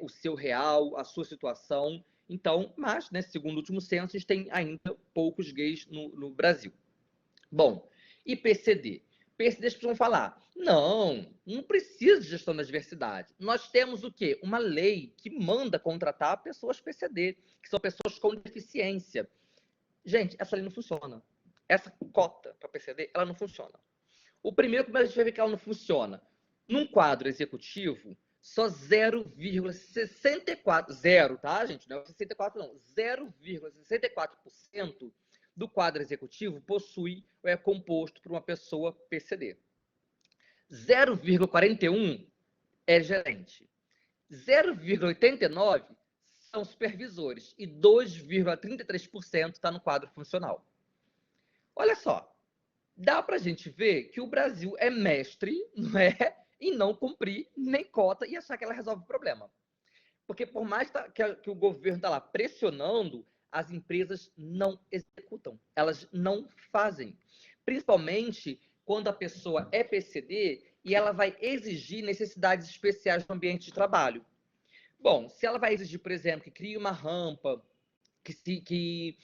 o seu real, a sua situação. Então, mas, né, segundo o último censo, a gente tem ainda poucos gays no Brasil. Bom, e PCD? PCD as pessoas vão falar, não precisa de gestão da diversidade. Nós temos o quê? Uma lei que manda contratar pessoas PCD, que são pessoas com deficiência. Gente, essa lei não funciona. Essa cota para PCD, ela não funciona. O primeiro que a gente vai ver que ela não funciona. Num quadro executivo, só 0,64%, zero, tá, gente? Não é 64, não. 0,64% do quadro executivo possui ou é composto por uma pessoa PCD. 0,41% é gerente. 0,89% são supervisores e 2,33% está no quadro funcional. Olha só, dá para a gente ver que o Brasil é mestre, não é, em não cumprir nem cota e achar que ela resolve o problema. Porque por mais que o governo está lá pressionando, as empresas não executam, elas não fazem. Principalmente quando a pessoa é PCD e ela vai exigir necessidades especiais no ambiente de trabalho. Bom, se ela vai exigir, por exemplo, que crie uma rampa, que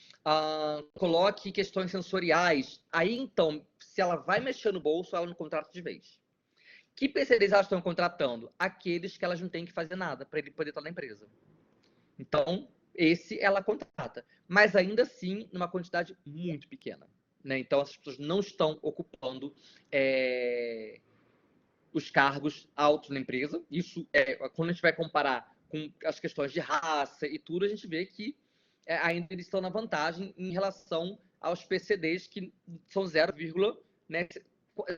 coloque questões sensoriais, aí então, se ela vai mexer no bolso, ela não contrata de vez. Que PCDs elas estão contratando? Aqueles que elas não têm que fazer nada para ele poder estar na empresa. Então, esse ela contrata. Mas ainda assim, numa quantidade muito pequena. Né? Então, as pessoas não estão ocupando os cargos altos na empresa. Isso quando a gente vai comparar com as questões de raça e tudo, a gente vê que ainda eles estão na vantagem em relação aos PCDs, que são 0, né,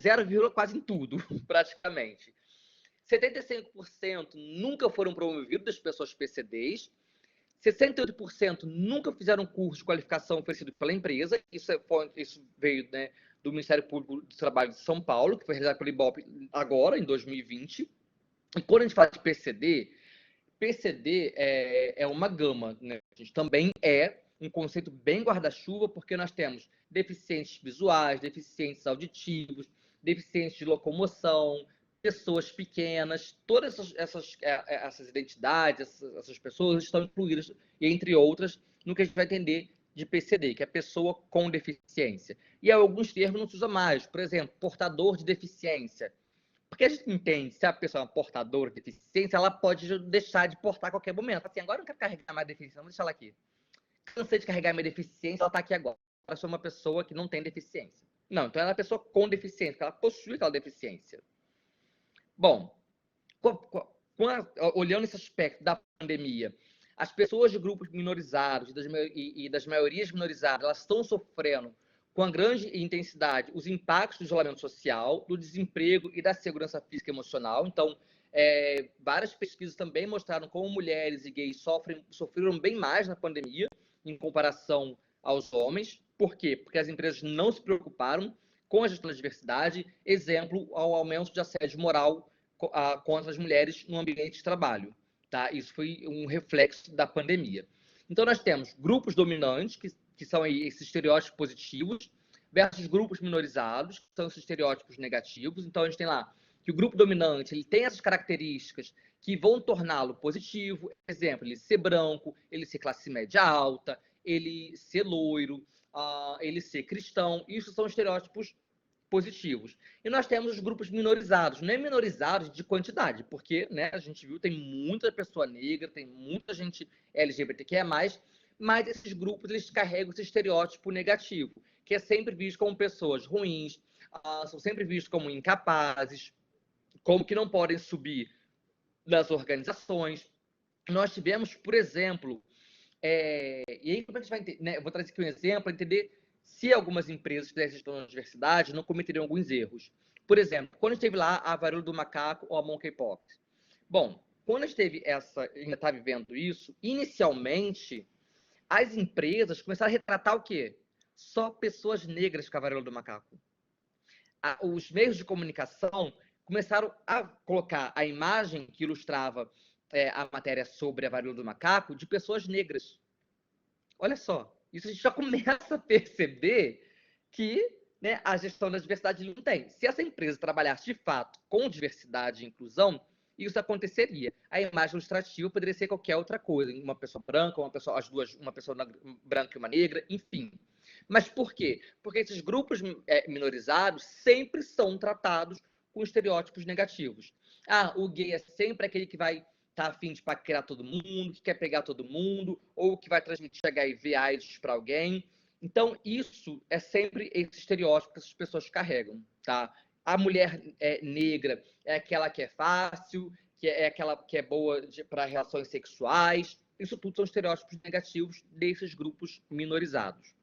0, quase em tudo, praticamente. 75% nunca foram promovidos das pessoas PCDs, 68% nunca fizeram curso de qualificação oferecido pela empresa, isso veio, né, do Ministério Público do Trabalho de São Paulo, que foi realizado pelo IBOP agora, em 2020. E quando a gente fala de PCD é uma gama, né? A gente também é um conceito bem guarda-chuva, porque nós temos deficientes visuais, deficientes auditivos, deficientes de locomoção, pessoas pequenas, todas essas identidades, essas pessoas estão incluídas, entre outras, no que a gente vai entender de PCD, que é pessoa com deficiência. E alguns termos não se usa mais, por exemplo, portador de deficiência. Porque a gente entende, se a pessoa é uma portadora de deficiência, ela pode deixar de portar a qualquer momento. Assim, agora eu não quero carregar mais deficiência, vou deixar ela aqui. Cansei de carregar minha deficiência, ela está aqui agora. Ela é uma pessoa que não tem deficiência. Não, então ela é uma pessoa com deficiência, porque ela possui aquela deficiência. Bom, olhando esse aspecto da pandemia, as pessoas de grupos minorizados e das maiorias minorizadas, elas estão sofrendo com a grande intensidade os impactos do isolamento social, do desemprego e da segurança física e emocional. Então, várias pesquisas também mostraram como mulheres e gays sofreram bem mais na pandemia em comparação aos homens. Por quê? Porque as empresas não se preocuparam com a gestão da diversidade, exemplo, ao aumento de assédio moral contra as mulheres no ambiente de trabalho. Tá? Isso foi um reflexo da pandemia. Então, nós temos grupos dominantes, que são aí esses estereótipos positivos, versus grupos minorizados, que são esses estereótipos negativos. Então, a gente tem lá que o grupo dominante ele tem essas características que vão torná-lo positivo. Exemplo, ele ser branco, ele ser classe média alta, ele ser loiro, ele ser cristão. Isso são estereótipos positivos. E nós temos os grupos minorizados, não é minorizados de quantidade, porque, né, a gente viu, tem muita pessoa negra, tem muita gente LGBTQIA+, mas esses grupos eles carregam esse estereótipo negativo, que é sempre visto como pessoas ruins, são sempre vistos como incapazes, como que não podem subir nas organizações. Nós tivemos, por exemplo, e aí como a gente vai entender, né, eu vou trazer aqui um exemplo para entender se algumas empresas que fizessem gestão da diversidade não cometeriam alguns erros. Por exemplo, quando esteve lá a varíola do macaco ou a monkeypox. Bom, quando a gente ainda está vivendo isso, inicialmente, as empresas começaram a retratar o quê? Só pessoas negras com a varíola do macaco. os meios de comunicação começaram a colocar a imagem que ilustrava a matéria sobre a varíola do macaco de pessoas negras. Olha só, isso a gente já começa a perceber que, né, a gestão da diversidade não tem. Se essa empresa trabalhasse de fato com diversidade e inclusão, isso aconteceria. A imagem ilustrativa poderia ser qualquer outra coisa, uma pessoa branca, uma pessoa branca e uma negra, enfim. Mas por quê? Porque esses grupos minorizados sempre são tratados com estereótipos negativos. Ah, o gay é sempre aquele que vai estar a fim de paquerar todo mundo, que quer pegar todo mundo, ou que vai transmitir HIV/AIDS para alguém. Então, isso é sempre esse estereótipo que essas pessoas carregam, tá? A mulher negra é aquela que é fácil, que é aquela que é boa para relações sexuais. Isso tudo são estereótipos negativos desses grupos minorizados.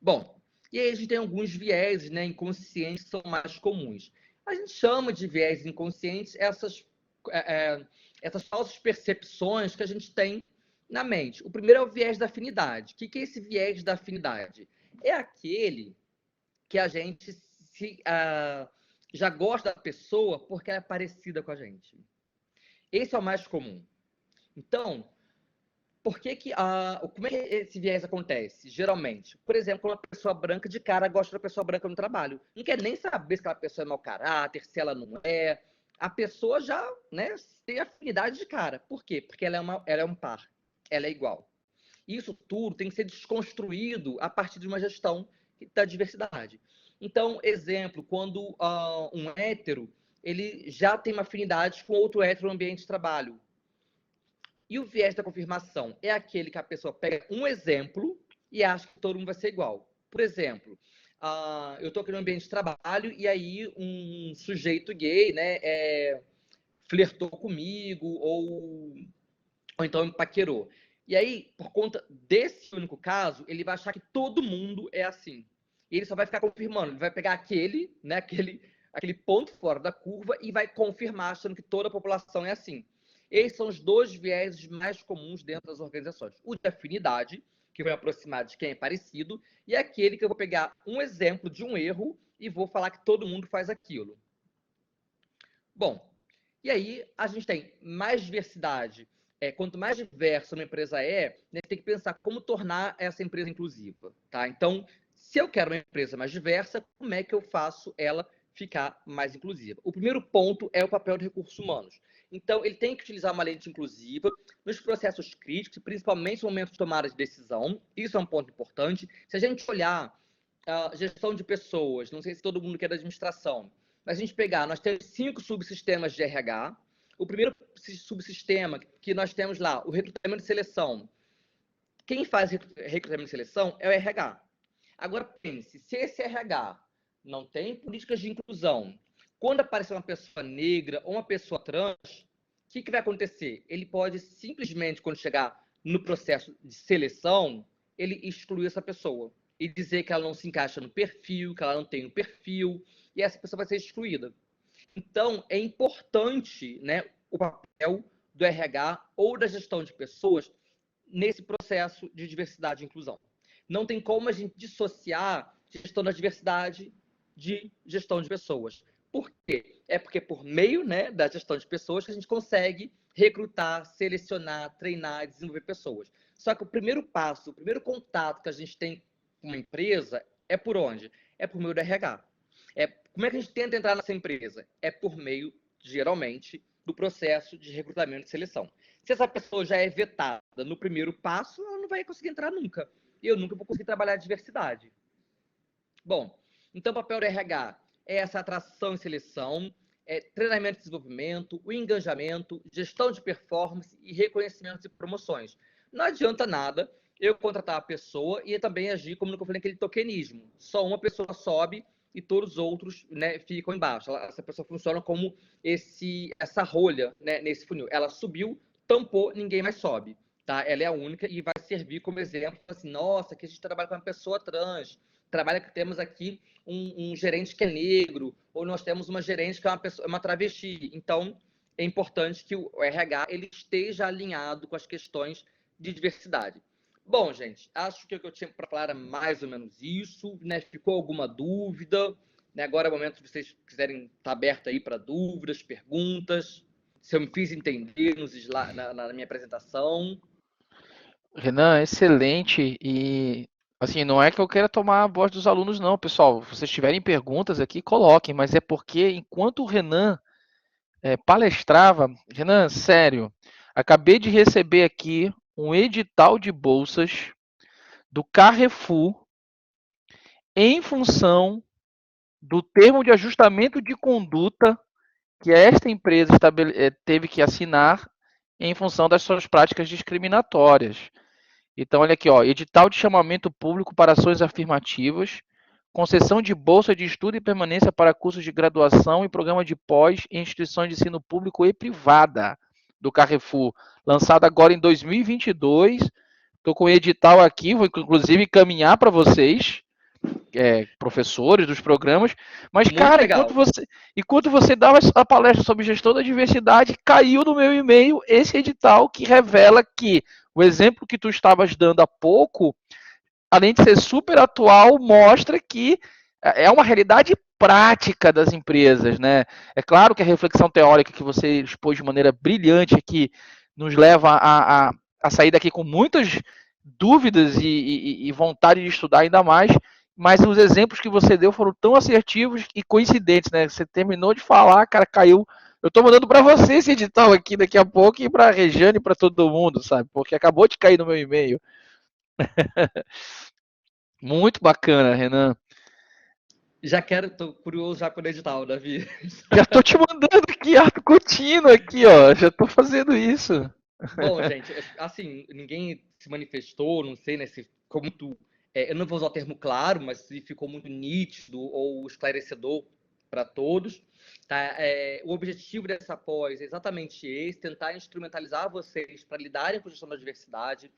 Bom, e aí a gente tem alguns viéses, né, inconscientes que são mais comuns. A gente chama de viéses inconscientes essas falsas percepções que a gente tem na mente. O primeiro é o viés da afinidade. O que é esse viés da afinidade? É aquele que a gente já gosta da pessoa porque ela é parecida com a gente. Esse é o mais comum. Então, como é que esse viés acontece? Geralmente, por exemplo, uma pessoa branca de cara gosta da pessoa branca no trabalho. Não quer nem saber se aquela pessoa é mau caráter, se ela não é. A pessoa já, né, tem afinidade de cara. Por quê? Porque ela é um par. Ela é igual. Isso tudo tem que ser desconstruído a partir de uma gestão da diversidade. Então, exemplo, quando um hétero ele já tem uma afinidade com outro hétero no ambiente de trabalho. E o viés da confirmação é aquele que a pessoa pega um exemplo e acha que todo mundo vai ser igual. Por exemplo, eu estou aqui no ambiente de trabalho e aí um sujeito gay, né, flertou comigo ou então me paquerou. E aí, por conta desse único caso, ele vai achar que todo mundo é assim. E ele só vai ficar confirmando, ele vai pegar aquele, né, aquele ponto fora da curva e vai confirmar, achando que toda a população é assim. Esses são os dois vieses mais comuns dentro das organizações. O de afinidade, que vai aproximar de quem é parecido, e aquele que eu vou pegar um exemplo de um erro e vou falar que todo mundo faz aquilo. Bom, e aí a gente tem mais diversidade. Quanto mais diversa uma empresa né, tem que pensar como tornar essa empresa inclusiva. Tá? Então, se eu quero uma empresa mais diversa, como é que eu faço ela ficar mais inclusiva? O primeiro ponto é o papel de recursos humanos. Então, ele tem que utilizar uma lente inclusiva nos processos críticos, principalmente no momento de tomada de decisão. Isso é um ponto importante. Se a gente olhar a gestão de pessoas, não sei se todo mundo quer da administração, mas a gente pegar, nós temos 5 subsistemas de RH. O primeiro subsistema que nós temos lá, o recrutamento e seleção. Quem faz recrutamento e seleção é o RH. Agora pense, se esse RH não tem políticas de inclusão, quando aparecer uma pessoa negra ou uma pessoa trans, o que vai acontecer? Ele pode simplesmente, quando chegar no processo de seleção, ele excluir essa pessoa e dizer que ela não se encaixa no perfil, que ela não tem um perfil, e essa pessoa vai ser excluída. Então, é importante, né, o papel do RH ou da gestão de pessoas nesse processo de diversidade e inclusão. Não tem como a gente dissociar gestão da diversidade de gestão de pessoas. Por quê? É porque por meio, né, da gestão de pessoas que a gente consegue recrutar, selecionar, treinar, desenvolver pessoas. Só que o primeiro passo, o primeiro contato que a gente tem com uma empresa é por onde? É por meio do RH. Como é que a gente tenta entrar nessa empresa? É por meio, geralmente, do processo de recrutamento e seleção. Se essa pessoa já é vetada no primeiro passo, ela não vai conseguir entrar nunca. E eu nunca vou conseguir trabalhar a diversidade. Bom, então o papel do RH é essa atração e seleção, treinamento e desenvolvimento, o engajamento, gestão de performance e reconhecimentos e promoções. Não adianta nada eu contratar a pessoa e também agir como eu falei naquele tokenismo. Só uma pessoa sobe e todos os outros, né, ficam embaixo. Essa pessoa funciona como essa rolha, né, nesse funil. Ela subiu, tampou, ninguém mais sobe. Tá? Ela é a única e vai servir como exemplo, assim, nossa, que a gente trabalha com uma pessoa trans, trabalha que temos aqui um gerente que é negro, ou nós temos uma gerente que é uma travesti. Então, é importante que o RH ele esteja alinhado com as questões de diversidade. Bom, gente, acho que o que eu tinha para falar era mais ou menos isso, né? Ficou alguma dúvida? né? Agora é o momento de vocês quiserem estar aberto aí para dúvidas, perguntas. Se eu me fiz entender na minha apresentação. Renan, excelente. E assim, não é que eu queira tomar a voz dos alunos, não, pessoal. Se vocês tiverem perguntas aqui, coloquem, mas é porque enquanto o Renan palestrava, Renan, sério, acabei de receber aqui um edital de bolsas do Carrefour em função do termo de ajustamento de conduta que esta empresa teve que assinar em função das suas práticas discriminatórias. Então, olha aqui, ó, edital de chamamento público para ações afirmativas, concessão de bolsa de estudo e permanência para cursos de graduação e programa de pós em instituições de ensino público e privada do Carrefour, lançado agora em 2022. Estou com o edital aqui, vou inclusive encaminhar para vocês, professores dos programas, mas, Muito cara, legal. enquanto você dava a palestra sobre gestão da diversidade, caiu no meu e-mail esse edital que revela que o exemplo que tu estavas dando há pouco, além de ser super atual, mostra que é uma realidade prática das empresas, né? É claro que a reflexão teórica que você expôs de maneira brilhante aqui nos leva a sair daqui com muitas dúvidas e vontade de estudar ainda mais, mas os exemplos que você deu foram tão assertivos e coincidentes, né? Você terminou de falar, cara, caiu. Eu tô mandando para você esse edital aqui daqui a pouco e para a Regiane e para todo mundo, sabe? Porque acabou de cair no meu e-mail. Muito bacana, Renan. Já quero, tô curioso já com o edital, Davi. Já tô te mandando aqui, ato contínuo aqui, ó. Já tô fazendo isso. Bom, gente, assim, ninguém se manifestou, não sei, né, se ficou muito, eu não vou usar o termo claro, mas se ficou muito nítido ou esclarecedor para todos, tá? O objetivo dessa pós é exatamente esse, tentar instrumentalizar vocês para lidarem com a gestão da diversidade.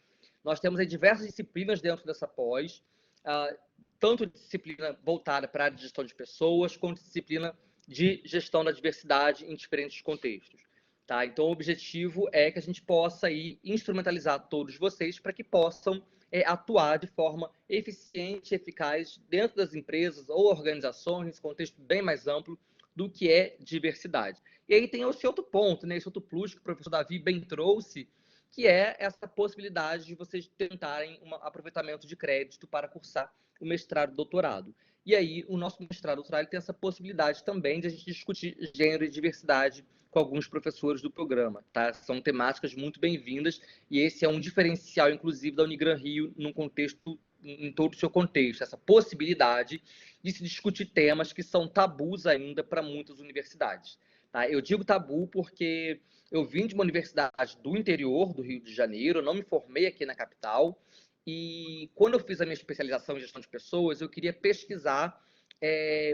Nós temos aí diversas disciplinas dentro dessa pós, ah, tanto disciplina voltada para a área de gestão de pessoas, quanto disciplina de gestão da diversidade em diferentes contextos. Tá? Então, o objetivo é que a gente possa aí instrumentalizar todos vocês para que possam atuar de forma eficiente e eficaz dentro das empresas ou organizações, nesse contexto bem mais amplo do que é diversidade. E aí tem esse outro ponto, né, esse outro plus que o professor Davi bem trouxe, que é essa possibilidade de vocês tentarem um aproveitamento de crédito para cursar o mestrado e doutorado. E aí, o nosso mestrado e doutorado tem essa possibilidade também de a gente discutir gênero e diversidade com alguns professores do programa, tá? São temáticas muito bem-vindas e esse é um diferencial, inclusive, da Unigran Rio num contexto, em todo o seu contexto, essa possibilidade de se discutir temas que são tabus ainda para muitas universidades, tá? Eu digo tabu porque eu vim de uma universidade do interior do Rio de Janeiro, eu não me formei aqui na capital e quando eu fiz a minha especialização em gestão de pessoas, eu queria pesquisar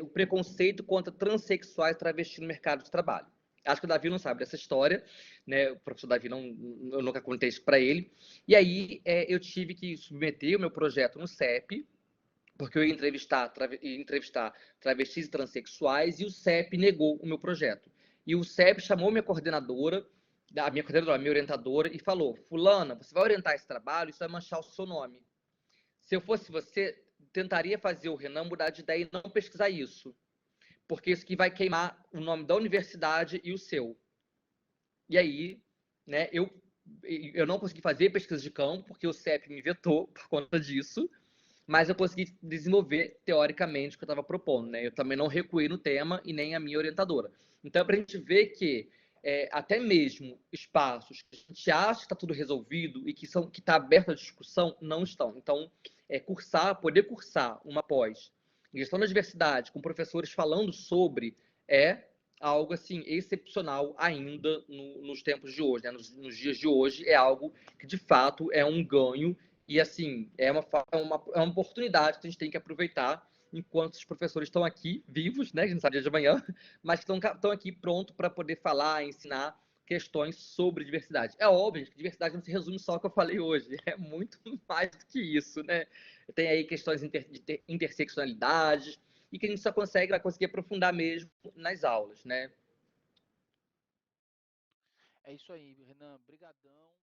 o preconceito contra transexuais travestis no mercado de trabalho. Acho que o Davi não sabe dessa história, né? O professor Davi não, eu nunca contei isso para ele. E aí eu tive que submeter o meu projeto no CEP, porque eu ia entrevistar travestis e transexuais, e o CEP negou o meu projeto. E o CEP chamou a minha orientadora, e falou: Fulana, você vai orientar esse trabalho, isso vai manchar o seu nome. Se eu fosse você, tentaria fazer o Renan mudar de ideia e não pesquisar isso, porque isso que vai queimar o nome da universidade e o seu. E aí, né, eu não consegui fazer pesquisa de campo, porque o CEP me vetou por conta disso, mas eu consegui desenvolver teoricamente o que eu estava propondo, né? Eu também não recuei no tema e nem a minha orientadora. Então, é para a gente ver que até mesmo espaços que a gente acha que está tudo resolvido e que está aberto à discussão, não estão. Então, poder cursar uma pós em gestão da diversidade com professores falando sobre é algo assim excepcional ainda nos tempos de hoje, né? Nos dias de hoje é algo que de fato é um ganho e, assim, é uma oportunidade que a gente tem que aproveitar enquanto os professores estão aqui, vivos, né? A gente não sabe dia de amanhã, mas que estão aqui pronto para poder falar, ensinar questões sobre diversidade. É óbvio que diversidade não se resume só ao que eu falei hoje, é muito mais do que isso, né? Tem aí questões de interseccionalidades e que a gente só vai conseguir aprofundar mesmo nas aulas, né? É isso aí, Renan. Brigadão.